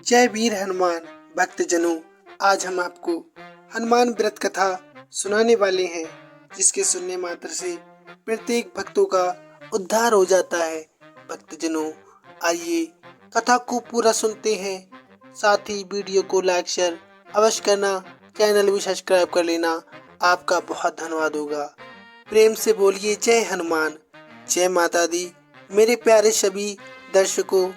जय वीर हनुमान भक्तजनों। आज हम आपको हनुमान व्रत कथा सुनाने वाले हैं, जिसके सुनने मात्र से प्रत्येक भक्तों का उद्धार हो जाता है। भक्तजनों, आइए कथा को पूरा सुनते हैं। साथ ही वीडियो को लाइक शेयर अवश्य करना, चैनल भी सब्सक्राइब कर लेना। आपका बहुत धन्यवाद होगा। प्रेम से बोलिए जय हनुमान। जय माता दी। मेरे प्यारे सभी दर्शकों,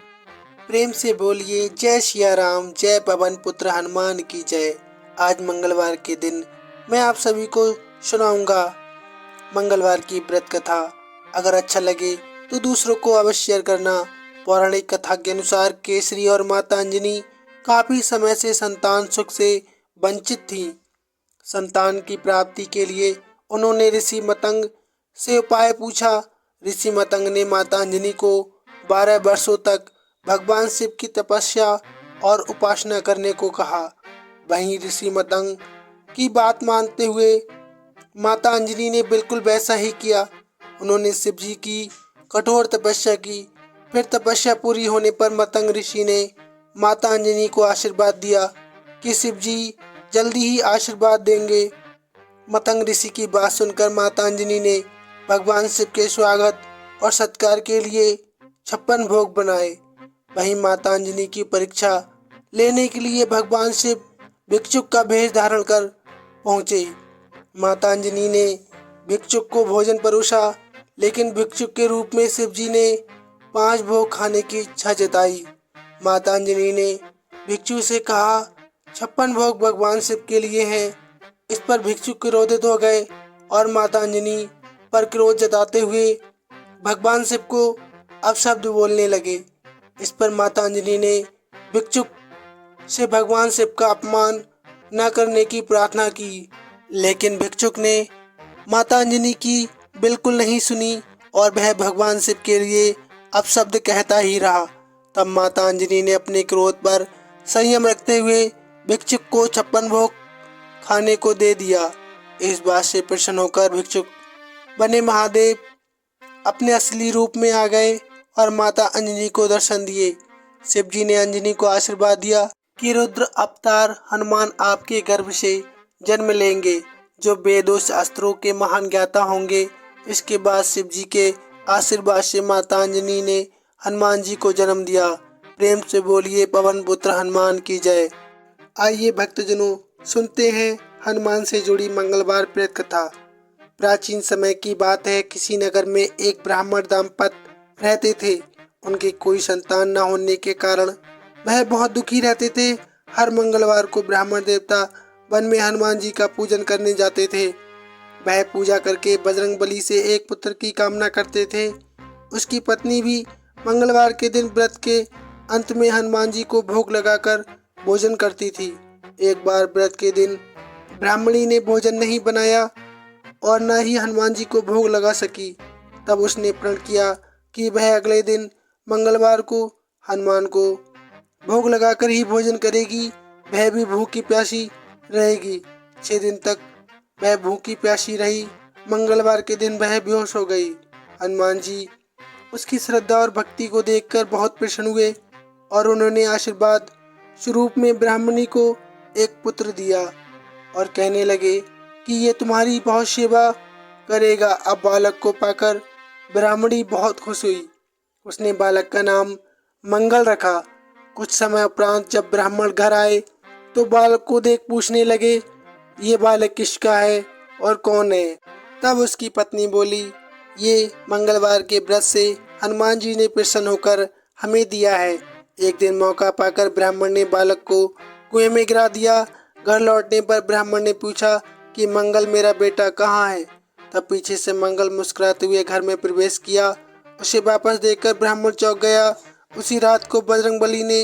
प्रेम से बोलिए जय सिया राम। जय पवन पुत्र हनुमान की जय। आज मंगलवार के दिन मैं आप सभी को सुनाऊंगा मंगलवार की व्रत कथा। अगर अच्छा लगे तो दूसरों को अवश्य शेयर करना। पौराणिक कथा के अनुसार केसरी और माता अंजनी काफी समय से संतान सुख से वंचित थी। संतान की प्राप्ति के लिए उन्होंने ऋषि मतंग से उपाय पूछा। ऋषि मतंग ने माता अंजनी को 12 वर्षों तक भगवान शिव की तपस्या और उपासना करने को कहा। वहीं ऋषि मतंग की बात मानते हुए माता अंजनी ने बिल्कुल वैसा ही किया। उन्होंने शिव जी की कठोर तपस्या की। फिर तपस्या पूरी होने पर मतंग ऋषि ने माता अंजनी को आशीर्वाद दिया कि शिव जी जल्दी ही आशीर्वाद देंगे। मतंग ऋषि की बात सुनकर माता अंजनी ने भगवान शिव के स्वागत और सत्कार के लिए 56 भोग बनाए। वहीं माता अंजनी की परीक्षा लेने के लिए भगवान शिव भिक्षुक का भेष धारण कर पहुंचे। माता अंजनी ने भिक्षुक को भोजन परोसा, लेकिन भिक्षुक के रूप में शिव जी ने 5 भोग खाने की इच्छा जताई। माता अंजनी ने भिक्षु से कहा, 56 भोग भगवान शिव के लिए हैं। इस पर भिक्षुक क्रोधित हो गए और माता अंजनी पर क्रोध जताते हुए भगवान शिव को अपशब्द बोलने लगे। इस पर माता अंजनी ने भिक्षुक से भगवान शिव का अपमान न करने की प्रार्थना की, लेकिन भिक्षुक ने माता अंजनी की बिल्कुल नहीं सुनी और वह भगवान शिव के लिए अपशब्द कहता ही रहा। तब माता अंजनी ने अपने क्रोध पर संयम रखते हुए भिक्षुक को 56 भोग खाने को दे दिया। इस बात से प्रसन्न होकर भिक्षुक बने महादेव अपने असली रूप में आ गए और माता अंजनी को दर्शन दिए। शिव जी ने अंजनी को आशीर्वाद दिया कि रुद्र अवतार हनुमान आपके गर्भ से जन्म लेंगे, जो वेदों शास्त्रों के महान ज्ञाता होंगे। इसके बाद शिव जी के आशीर्वाद से माता अंजनी ने हनुमान जी को जन्म दिया। प्रेम से बोलिए पवन पुत्र हनुमान की जय। आइए भक्तजनों, सुनते हैं हनुमान से जुड़ी मंगलवार प्रेत कथा। प्राचीन समय की बात है। किसी नगर में एक ब्राह्मण दंपत्ति रहते थे। उनके कोई संतान न होने के कारण वह बहुत दुखी रहते थे। हर मंगलवार को ब्राह्मण देवता वन में हनुमान जी का पूजन करने जाते थे। वह पूजा करके बजरंगबली से एक पुत्र की कामना करते थे। उसकी पत्नी भी मंगलवार के दिन व्रत के अंत में हनुमान जी को भोग लगाकर भोजन करती थी। एक बार व्रत के दिन ब्राह्मणी ने भोजन नहीं बनाया और न ही हनुमान जी को भोग लगा सकी। तब उसने प्रण किया कि वह अगले दिन मंगलवार को हनुमान को भोग लगाकर ही भोजन करेगी। वह भी भूखी प्यासी रहेगी। 6 दिन तक वह भूखी प्यासी रही। मंगलवार के दिन वह बेहोश हो गई। हनुमान जी उसकी श्रद्धा और भक्ति को देखकर बहुत प्रसन्न हुए और उन्होंने आशीर्वाद स्वरूप में ब्राह्मणी को एक पुत्र दिया और कहने लगे कि ये तुम्हारी बहुत सेवा करेगा। अब बालक को पाकर ब्राह्मणी बहुत खुश हुई। उसने बालक का नाम मंगल रखा। कुछ समय उपरांत जब ब्राह्मण घर आए तो बालक को देख पूछने लगे, ये बालक किसका है और कौन है? तब उसकी पत्नी बोली, ये मंगलवार के व्रत से हनुमान जी ने प्रसन्न होकर हमें दिया है। एक दिन मौका पाकर ब्राह्मण ने बालक को कुएं में गिरा दिया। घर लौटने पर ब्राह्मण ने पूछा कि मंगल मेरा बेटा कहाँ है? तब पीछे से मंगल मुस्कुराते हुए घर में प्रवेश किया। उसे वापस देखकर ब्राह्मण चौंक गया। उसी रात को बजरंगबली ने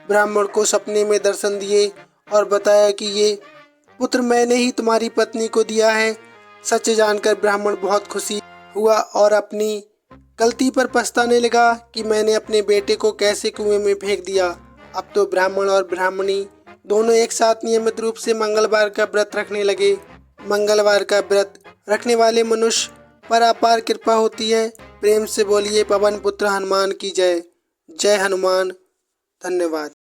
ब्राह्मण को सपने में दर्शन दिए और बताया कि ये पुत्र मैंने ही तुम्हारी पत्नी को दिया है। सच जानकर ब्राह्मण बहुत खुशी हुआ और अपनी गलती पर पछताने लगा कि मैंने अपने बेटे को कैसे कुएं में फेंक दिया। अब तो ब्राह्मण और ब्राह्मणी दोनों एक साथ नियमित रूप से मंगलवार का व्रत रखने लगे। मंगलवार का व्रत रखने वाले मनुष्य पर अपार कृपा होती है। प्रेम से बोलिए पवन पुत्र हनुमान की जय। जय हनुमान। धन्यवाद।